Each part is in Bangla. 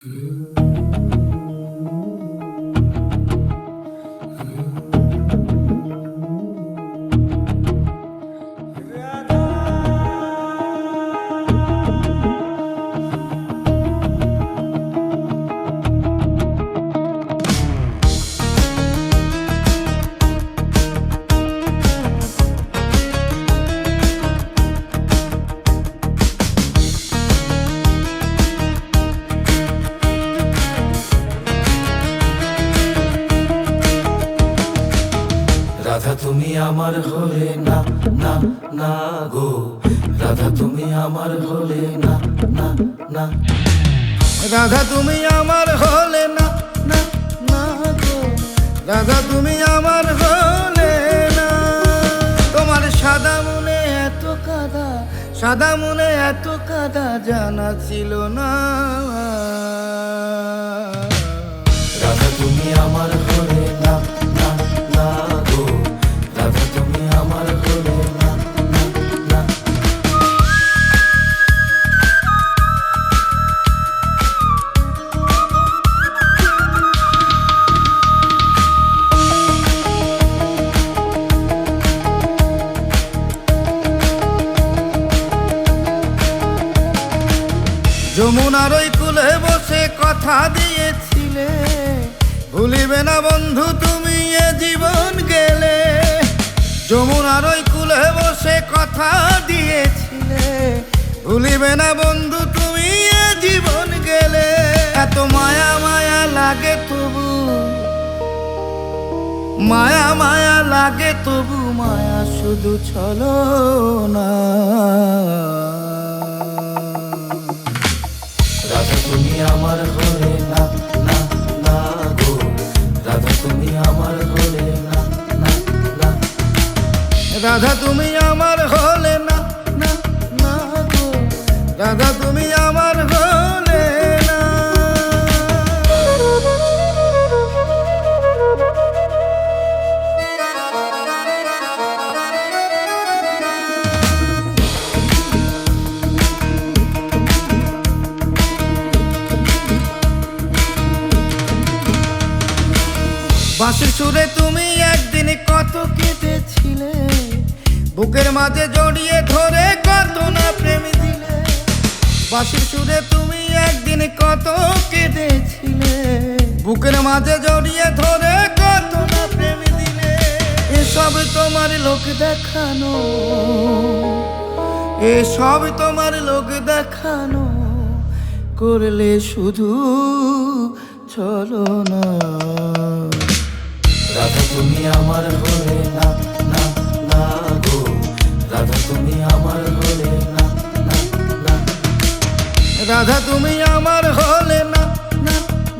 রাধা তুমি আমার হলে না না না গো, রাধা তুমি আমার হলে না না না, রাধা তুমি আমার হলে না না না গো, রাধা তুমি আমার হলে না। তোমার সাদা মনে এত কাদা, সাদা মনে এত কাদা জানা ছিল না। রাধা তুমি আমার হলে না না না গো, রাধা তুমি আমার হলে না না না। যমুনার ওই কূলে বসে কথা দিয়েছিলে, ভুলিবে না বন্ধু তুমি এ জীবন গেলে। যমুনার ওই কূলে বসে কথা দিয়েছিলে, ভুলিবে না বন্ধু তুমি এ জীবন গেলে। এত মায়া মায়া লাগে তবু, মায়া মায়া লাগে তবু মায়া শুধু ছলো না। রাধা তুমি আমার হলে না না না গো, রাধা তুমি আমার হলে না না না। রাধা তুমি আমার হলে না না না গো, রাধা তুমি আমার হলে না। বাঁশির সুরে তুমি একদিন কত কেঁদেছিলে, বুকের মাঝে জড়িয়ে ধরে কত না প্রেম দিলে। বাঁশির সুরে তুমি একদিন কত কেঁদেছিলে, বুকের মাঝে জড়িয়ে ধরে কত না প্রেম দিলে। এসব তোমার লোক দেখানো, এসব তোমার লোক দেখানো, করলে শুধু চলো না। রাধা তুমি আমার হলে না না না গো, রাধা তুমি আমার হলে না না না। রাধা তুমি আমার হলে না না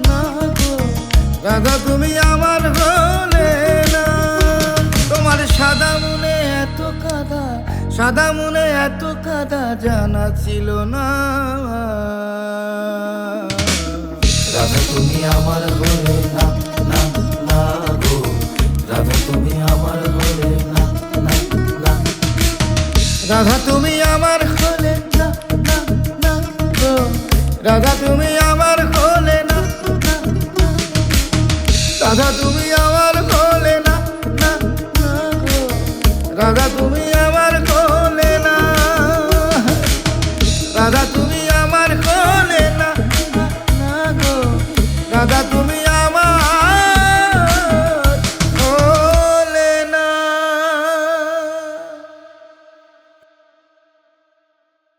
না গো, রাধা তুমি আমার হলে না। তোমার সাদা মনে এত কাদা, সাদা মনে এত কাদা জানা ছিল না। রাধা তুমি আমার হলে না না না গো, রাধা তুমি আমার হলে না না না। রাধা তুমি আমার হলে না না না গো, রাধা